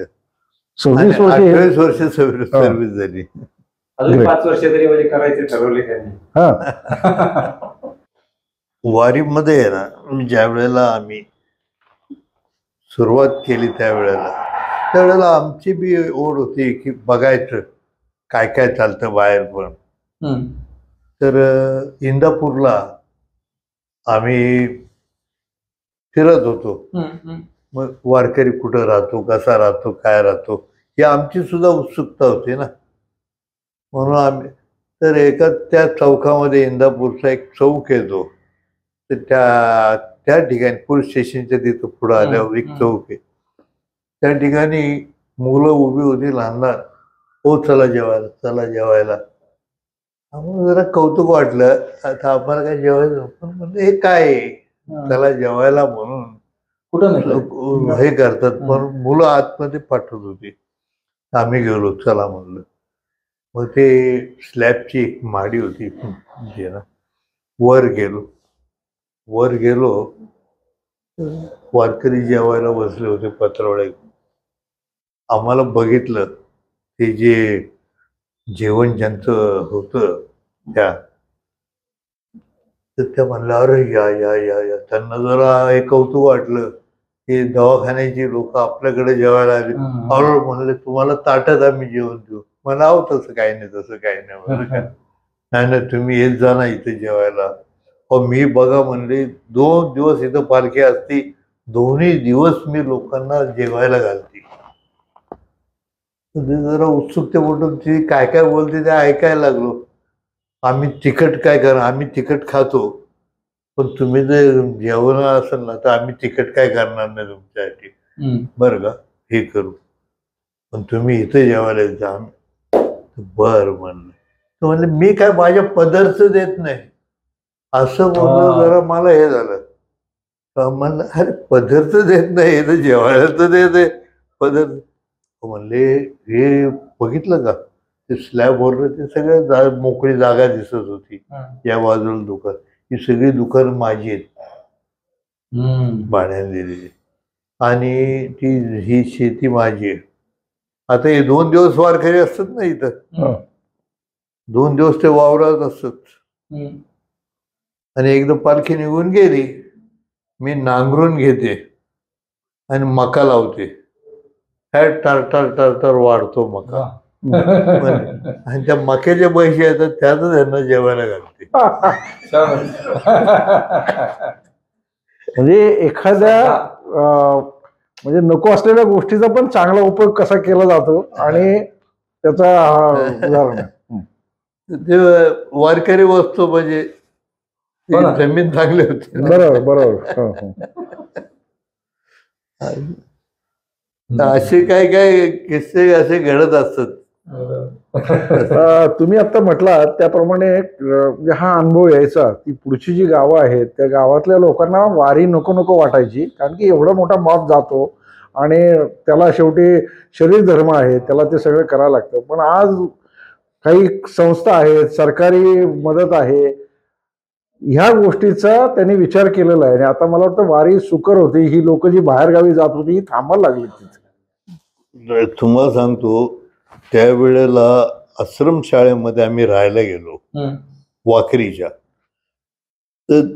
26 वर्ष 28 वर्ष सर्व्हिस झाली. अजून 5 वर्ष तरी म्हणजे करायचे ठरवले त्यांनी. वारीमध्ये आहे ना, ज्या वेळेला आम्ही सुरुवात केली त्यावेळेला आमची बी ओढ होती की बघायचं काय काय चालतं बाहेर. पण तर इंदापूरला आम्ही फिरत होतो. मग वारकरी कुठं राहतो, कसा राहतो, काय राहतो, ही आमची सुद्धा उत्सुकता होती ना. म्हणून आम्ही तर एका त्या चौकामध्ये, इंदापूरचा एक चौक येतो, तर त्या ठिकाणी पोलीस स्टेशनच्या तिथं पुढं आल्यावर एक चौक आहे. त्या ठिकाणी मुलं उभी होती लहान लहान. हो चला जेवायला, चला जेवायला. आम्हाला जरा कौतुक वाटलं, आता आम्हाला काय जेवायचं, पण म्हणजे हे काय आहे, त्याला जेवायला म्हणून कुठं हे करतात. पण मुलं आतमध्ये पाठवत होती. आम्ही गेलो, चला म्हणलं. मग ते स्लॅबची एक माडी होती ना, वर गेलो. वारकरी जेवायला बसले होते पत्रावळे. आम्हाला बघितलं ते जे जेवण ज्यांचं होतं त्या म्हणलं अरे या या या या. त्यांना जरा हे कौतुक वाटलं की दवाखान्याची लोक आपल्याकडे जेवायला आली. अरे म्हणले तुम्हाला ताटात आम्ही जेवण देऊ. मला आहो तसं काही नाही, तसं काही नाही. नाही तुम्ही येत जा ना इथे जेवायला. मी बघा म्हणले 2 दिवस इथं पालखी असती, दोन्ही दिवस मी लोकांना जेवायला घालते. जरा उत्सुकते बोलून ती काय काय बोलते ते ऐकायला लागलो. आम्ही तिखट काय करा, आम्ही तिखट खातो, पण तुम्ही जर जेवणार असेल ना तर आम्ही तिखट काय करणार नाही तुमच्यासाठी, बरं का, हे करू, पण तुम्ही इथे जेवायला जा. बर म्हणलं. तर म्हणले मी काय माझ्या पदरचं देत नाही, असं बोललं. जरा मला हे झालं. म्हणलं अरे पदरचं देत नाही, हे तर जेवायला तर देते पदर. म्हणले हे बघितलं का, ते स्लॅबवर ते सगळं मोकळी जागा दिसत होती. या बाजूला दुकान, ही सगळी दुकान माझी आहेत, भाड्याने दिलेली. आणि ही शेती माझी आहे. आता हे 2 दिवस वारकरी असतात ना इथं, 2 दिवस ते वावरात असतात. आणि एकदा पालखी निघून गेली, मी नांगरून घेते आणि मका लावते. टार टार टार टार वाढतो मका. आणि त्या मक्याचे पैसे येतात त्याच त्यांना जेवायला घालते. म्हणजे एखाद्या म्हणजे नको असलेल्या गोष्टीचा पण चांगला उपयोग कसा केला जातो आणि त्याचा उदाहरण ते वारकरी वस्तू म्हणजे जमीन चांगली होती. बरोबर बरोबर. असे काय काय किस्से असे घडत असतात. तुम्ही आता म्हटलात त्याप्रमाणे म्हणजे हा अनुभव यायचा, ती पुढची जी गावं आहेत त्या गावातल्या लोकांना वारी नको नको वाटायची, कारण की एवढा मोठा मॉब जातो आणि त्याला शेवटी शरीर धर्म आहे, त्याला ते सगळं करावं लागतं. पण आज काही संस्था आहेत, सरकारी मदत आहे, ह्या गोष्टीचा त्यांनी विचार केलेला आहे. आणि आता मला वाटतं वारी सुकर होती, ही लोक जी बाहेरगावी जात होती ही थांबायला लागली तिथे. तुम्हाला सांगतो, त्यावेळेला आश्रमशाळेमध्ये आम्ही राहायला गेलो वाखरीच्या. तर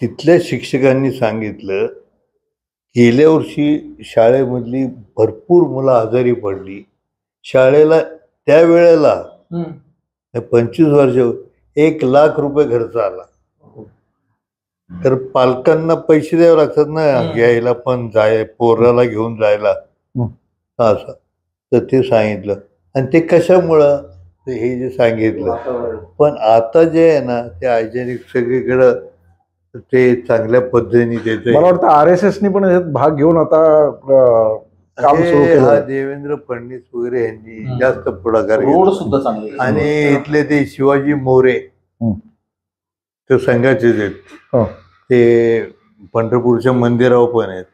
तिथल्या शिक्षकांनी सांगितलं, गेल्या वर्षी शाळेमधली भरपूर मुलं आजारी पडली. शाळेला त्यावेळेला 25 वर्ष 1 लाख रुपये खर्च आला. तर पालकांना पैसे द्यावे लागतात ना, घ्यायला पण पोराला घेऊन जायला असं. तर ते सांगितलं, आणि ते कशामुळं हे जे सांगितलं. पण आता जे आहे ना, ते हायजेनिक सगळीकडं ते चांगल्या पद्धतीने देते. मला वाटतं RSSनी पण याच्यात भाग घेऊन आता काम सुरू केलं. देवेंद्र फडणवीस वगैरे यांनी जास्त पुढाकार रोड सुद्धा चांगले. आणि इथले ते शिवाजी मोरे ते संघाचेच आहेत, ते पंढरपूरच्या मंदिरावर पण आहेत,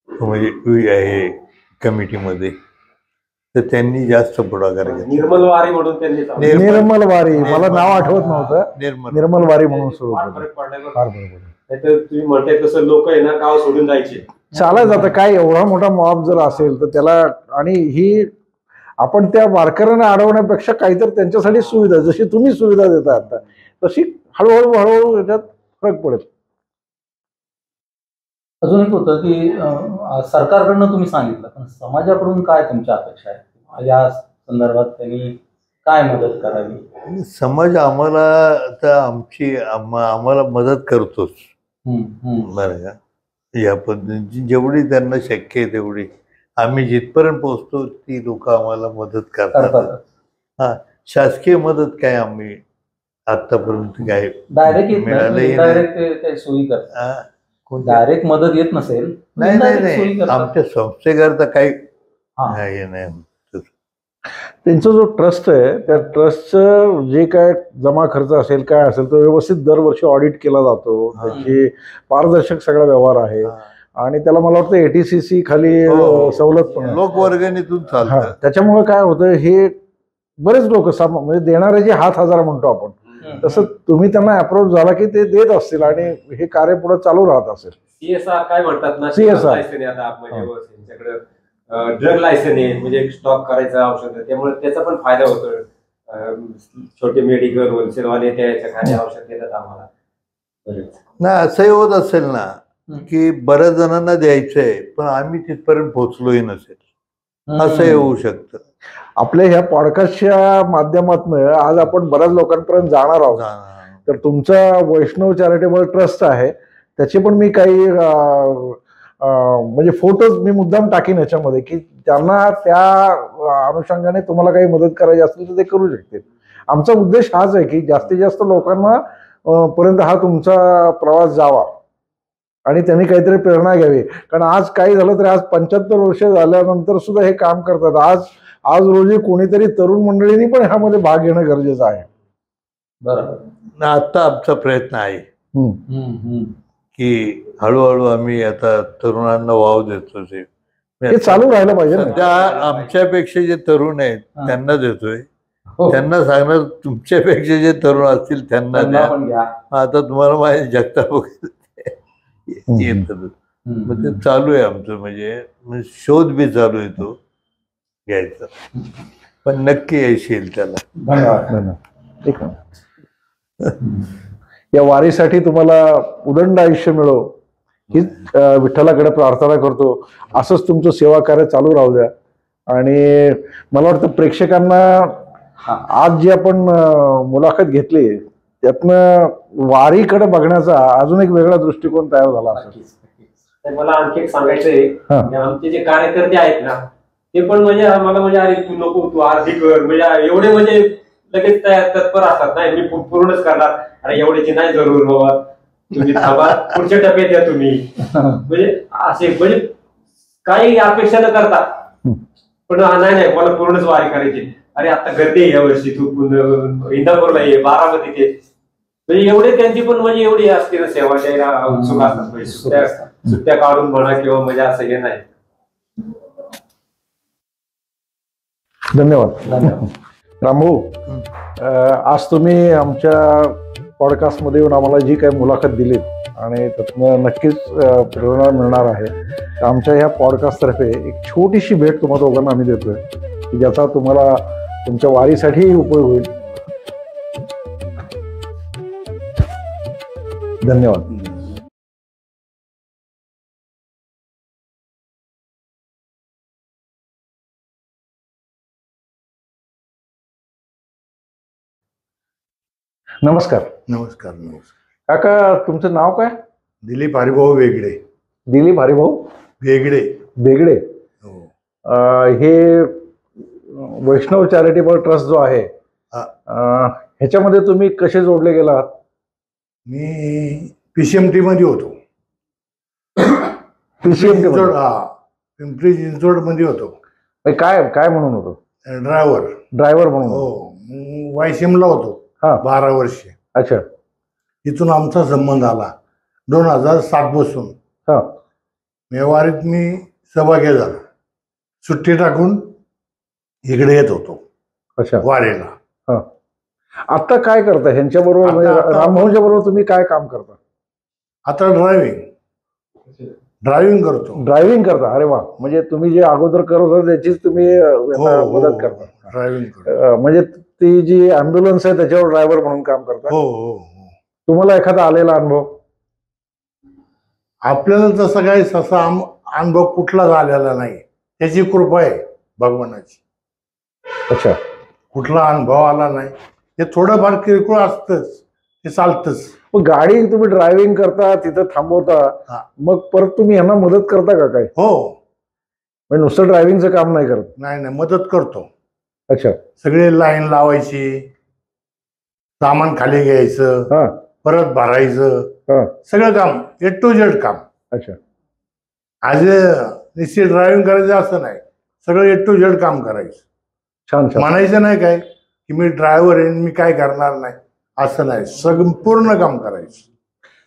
म्हणजे आहे कमिटीमध्ये. तर त्यांनी जास्त पुढाकार घेतला. निर्मल वारी म्हणून त्यांनी निर्मल वारी, मला नाव आठवत नव्हतं, निर्मल वारी म्हणून सुरू केलं. फार बरोबर. तुम्ही म्हणताय तसं लोक आहे ना गाव सोडून जायचे, चालायचं. आता काय एवढा मोठा मॉब जर असेल तर त्याला, आणि ही आपण त्या वारकऱ्यांना अडवण्यापेक्षा काहीतरी त्यांच्यासाठी सुविधा, जशी तुम्ही सुविधा देता आता, तशी हळूहळू याच्यात फरक पडेल. अजून एक होतं की सरकारकडनं तुम्ही सांगितलं, पण समाजाकडून काय तुमच्या अपेक्षा आहे या संदर्भात? त्यांनी काय मदत करावी? समाज आम्हाला तर आम्हाला मदत करतोच बरं का. या पद्धतीची जेवढी त्यांना शक्य आहे तेवढी आम्ही जिथपर्यंत पोहोचतो ती लोक आम्हाला मदत करतात. हा, शासकीय मदत काय आम्ही आतापर्यंत काय डायरेक्ट मिळालंही डायरेक्ट सोयी करतात. डायरेक्ट मदत येत नसेल, नाही आमच्या संस्थेकरता काही हे नाही. त्यांचा जो ट्रस्ट आहे त्या ट्रस्टचं जे काय जमा खर्च असेल काय असेल तो व्यवस्थित दरवर्षी ऑडिट केला जातो. त्याची पारदर्शक सगळा व्यवहार आहे आणि त्याला मला वाटतं ATCC खाली सवलत पण लोकवर्गणीतून चालतं. त्याच्यामुळे काय होतं, हे बरेच लोक म्हणजे देणारे जे हात हजार म्हणतो आपण, तसं तुम्ही त्यांना अप्रोच झाला की ते देत असतील आणि हे कार्य पुढे चालू राहत असेल. CSR काय म्हणतात ना, CSR ड्रग लायसन आहे, म्हणजे स्टॉक करायचं औषध, त्यामुळे त्याचा पण फायदा होतो. छोटे मेडिकल होलसेलवाले त्याच्या खाली औषध देतात आम्हाला. नाही असंही होत असेल ना की बऱ्याच जणांना द्यायचंय पण आम्ही तिथपर्यंत पोहोचलोही नसेल, असंही होऊ शकतं. आपल्या ह्या पॉडकास्टच्या माध्यमातून आज आपण बऱ्याच लोकांपर्यंत जाणार आहोत. तर तुमचा वैष्णव चॅरिटेबल ट्रस्ट आहे, त्याचे पण मी काही म्हणजे फोटोज मी मुद्दाम टाकीन याच्यामध्ये, की त्यांना त्या अनुषंगाने तुम्हाला काही मदत करायची असेल तर ते करू शकतील. आमचा उद्देश हाच आहे की जास्तीत जास्त लोकांना पर्यंत हा तुमचा प्रवास जावा आणि त्यांनी काहीतरी प्रेरणा घ्यावी. कारण आज काही झालं तरी आज 75 वर्ष झाल्यानंतर सुद्धा हे काम करतात. आज रोजी कोणीतरी तरुण मंडळींनी पण ह्यामध्ये भाग घेणं गरजेचं आहे. बरोबर. आता आमचा प्रयत्न आहे की हळूहळू आम्ही आता तरुणांना वाव देतो. हे चालू राहिलं पाहिजे. सध्या आमच्यापेक्षा जे तरुण आहेत त्यांना देतोय, त्यांना सांगणार तुमच्यापेक्षा जे तरुण असतील त्यांना द्या. आता तुम्हाला माहिती जगताप येत, मग ते चालू आहे आमचं, म्हणजे शोध बी चालू आहे तो घ्यायचा, पण नक्की यश येईल त्याला. धन्यवाद. या वारीसाठी तुम्हाला उदंड आयुष्य मिळो ही विठ्ठलाकडे प्रार्थना करतो. असंच तुमचं सेवा कार्य चालू राहू द्या. आणि मला वाटतं प्रेक्षकांना आज जी आपण मुलाखत घेतली त्यातनं वारीकडे बघण्याचा अजून एक वेगळा दृष्टिकोन तयार झाला असेल. मला आणखी एक सांगायचंय, आमचे जे कार्यकर्ते आहेत ना ते पण म्हणजे मला म्हणजे अरे तू नको, तू अर्धी कर, म्हणजे एवढे म्हणजे लगेच तत्पर असतात. नाही मी पूर्णच करणार, अरे एवढ्याची नाही जरूर बाबा, तुम्ही थांबा, पुढच्या टप्प्यात या तुम्ही. म्हणजे असे म्हणजे काही अपेक्षा न करता पण नाही नाही मला पूर्णच वारी करायची. अरे आता गर्दी आहे यावर्षी, तू इंदापूरला ये, बारामतीत ये. म्हणजे एवढे त्यांची पण म्हणजे एवढी असते ना सेवा द्यायला उत्सुक असतात. म्हणजे सुट्ट्या काढून म्हणा किंवा म्हणजे असं हे नाही. धन्यवाद रामभाऊ. आज तुम्ही आमच्या पॉडकास्टमध्ये येऊन आम्हाला जी काही मुलाखत दिली आणि त्यातनं नक्कीच प्रेरणा मिळणार आहे. आमच्या ह्या पॉडकास्टतर्फे एक छोटीशी भेट तुम्हाला दोघांना आम्ही देतोय की ज्याचा तुम्हाला तुमच्या वारीसाठीही उपयोग होईल. धन्यवाद. नमस्कार. नमस्कार. नमस्कार. काका, तुमचं नाव काय? दिलीप हरिभाऊ वेगळे. दिलीप हरिभाऊ वेगळे. बेगडे. हो. हे वैष्णव चॅरिटेबल ट्रस्ट जो आहे ह्याच्यामध्ये तुम्ही कसे जोडले गेलात? मी PCMT मध्ये होतो. PCMT मध्ये? पिंपरी चिंचवड मध्ये होतो. काय काय म्हणून होतो? ड्रायव्हर म्हणून? हो. वायसीएमला होतो. हा. 12 वर्षे. अच्छा. तिथून आमचा संबंध आला 2007 पासून. हा. मेवारीत मी सहभागी झालो. सुट्टी टाकून इकडे येत होतो. अच्छा. वारीला. हा. आता काय करता ह्यांच्या बरोबर? रामभाऊंच्या बरोबर तुम्ही काय काम करता? आता ड्रायव्हिंग करतो. ड्रायव्हिंग करता? अरे वा. म्हणजे तुम्ही जे अगोदर करत होता त्याचीच तुम्ही मदत करता? ड्रायव्हिंग. म्हणजे ती जी अँब्युलन्स आहे त्याच्यावर ड्रायव्हर म्हणून काम करता? हो हो. तुम्हाला एखादा आलेला अनुभव? आपल्याला तसं काही तसा अनुभव कुठलाच आलेला नाही. त्याची कृपा आहे भगवानाची. अच्छा. कुठला अनुभव आला नाही. हे थोडंफार किरकोळ असतंच, ते चालतंच. मग गाडी तुम्ही ड्रायव्हिंग करता, तिथं थांबवता, मग परत तुम्ही यांना मदत करता का काय? हो. म्हणजे नुसतं ड्रायव्हिंगचं काम नाही करत? नाही, मदत करतो. अच्छा. सगळे लाईन लावायची, सामान खाली घ्यायचं, परत भरायचं, सगळं काम A to Z काम. अच्छा. आज निश्चित ड्रायव्हिंग करायचं असं नाही, सगळं A to Z काम करायचं. छान छान. म्हणायचं नाही काय की मी ड्रायव्हर आहे मी काय करणार नाही, असं नाही, संपूर्ण काम करायचं.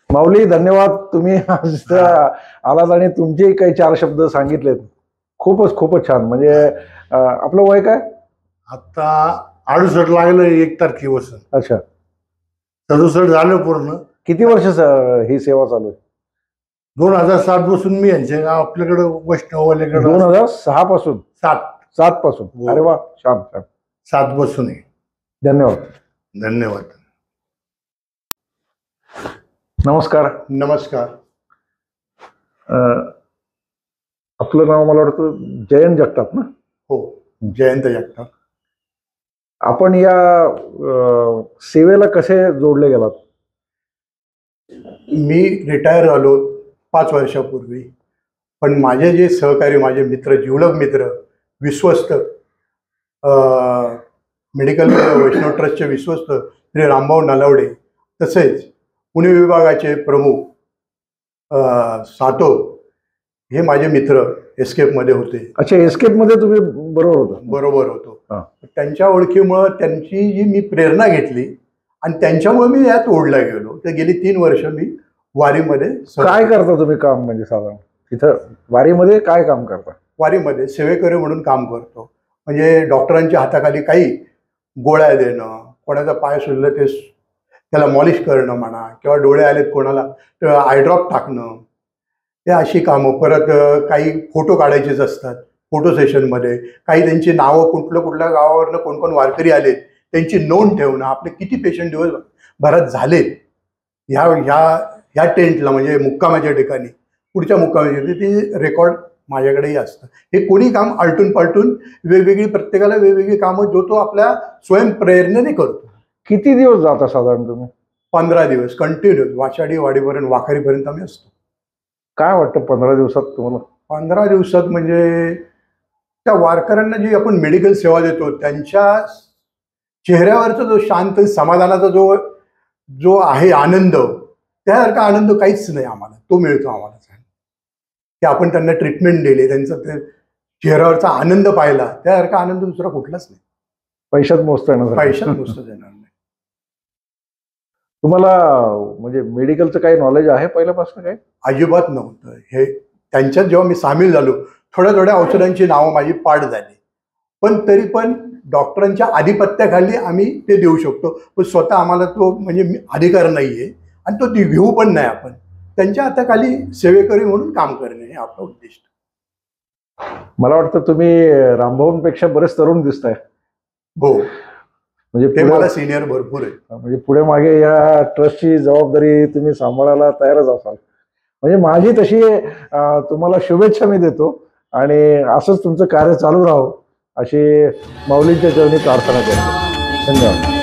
माऊली, धन्यवाद. तुम्ही आज आलात आणि तुमचे काही 4 शब्द सांगितलेत. खूपच छान. म्हणजे आपलं वय काय? आता 68 लागलं 1 तारखेपासून. अच्छा. 67 झालं पूर्ण. किती वर्ष ही सेवा चालू आहे? 2007 पासून मी यांचे आपल्याकडे वैष्णववाल्याकडे. 2006 पासून? 7 पासून. अरे वा, छान छान. 7 पासून आहे. धन्यवाद. धन्यवाद. नमस्कार. नमस्कार. आपलं नाव मला वाटतं जयंत जगताप ना? हो, जयंत जगताप. आपण या सेवेला कसे जोडले गेलात? मी रिटायर झालो 5 वर्षापूर्वी, पण माझे जे सहकारी, माझे मित्र, जिवलग मित्र, विश्वस्त, मेडिकल वैष्णव ट्रस्टचे विश्वस्त श्री रामभाऊ नलावडे, तसेच पुणे विभागाचे प्रमुख सातो, हे माझे मित्र एस्केपमध्ये होते. अच्छा, एस्केपमध्ये तुम्ही बरोबर होतो. त्यांच्या ओळखीमुळं त्यांची जी मी प्रेरणा घेतली आणि त्यांच्यामुळे मी यात ओढला गेलो. तर गेली 3 वर्ष मी वारीमध्ये. काय करता तुम्ही काम? म्हणजे साधारण तिथं वारीमध्ये काय काम करता? वारीमध्ये सेवेकरी म्हणून काम करतो. म्हणजे डॉक्टरांच्या हाताखाली काही गोळ्या देणं, कोणाचा पाय सुजलं ते त्याला मॉलिश करणं म्हणा, किंवा डोळे आलेत कोणाला आयड्रॉप टाकणं, हे अशी कामं. परत काही फोटो काढायचेच असतात फोटो सेशनमध्ये. काही त्यांची नावं, कुठल्या गावावरनं कोण वारकरी आलेत त्यांची नोंद ठेवणं, आपले किती पेशंट दिवसभरात झालेत ह्या टेंटला, म्हणजे मुक्कामाच्या ठिकाणी, पुढच्या मुक्कामाच्या ते रेकॉर्ड माझ्याकडेही असतं. हे कोणी काम आलटून पालटून वेगवेगळी, प्रत्येकाला वेगवेगळी कामं जो तो आपल्या स्वयंप्रेरणेने करतो. किती दिवस जाता साधारण तुम्ही? 15 दिवस कंटिन्यू. वाशाडी वाडीपर्यंत, वाखारीपर्यंत आम्ही असतो. काय वाटतं 15 दिवसात तुम्हाला? 15 दिवसात म्हणजे त्या वारकऱ्यांना जी आपण मेडिकल सेवा देतो त्यांच्या चेहऱ्यावरचा जो शांत समाधानाचा जो आहे आनंद, त्यासारखा आनंद काहीच नाही आम्हाला. तो मिळतो आम्हाला की आपण त्यांना ट्रीटमेंट दिली, त्यांचं ते चेहऱ्यावरचा आनंद पाहिला त्यासारखा आनंद दुसरा कुठलाच नाही. पैशात मोजता येणार पैशात नुसतं देणार नाही. तुम्हाला म्हणजे मेडिकलचं काही नॉलेज आहे पहिल्यापासून काय? अजिबात नव्हतं. हे त्यांच्यात जेव्हा मी सामील झालो थोड्या थोड्या औषधांची नावं माझी पाठ झाली, पण तरी पण डॉक्टरांच्या आधिपत्याखाली आम्ही ते देऊ शकतो, पण स्वतः आम्हाला तो म्हणजे अधिकार नाही आहे आणि तो घेऊ पण नाही. आपण त्यांच्या हाताखाली सेवेकरी म्हणून काम करणे हे आपलं उद्दिष्ट. मला वाटतं तुम्ही रामभाऊंपेक्षा बरेच तरुण दिसताय. हो, म्हणजे ते पुढे- मला सिनियर भरपूर आहे. म्हणजे पुढे मागे या ट्रस्टची जबाबदारी तुम्ही सांभाळायला तयारच असाल. म्हणजे माझी तशी तुम्हाला शुभेच्छा मी देतो आणि असंच तुमचं कार्य चालू राहो अशी माऊलींच्या चरणी प्रार्थना करतो. धन्यवाद.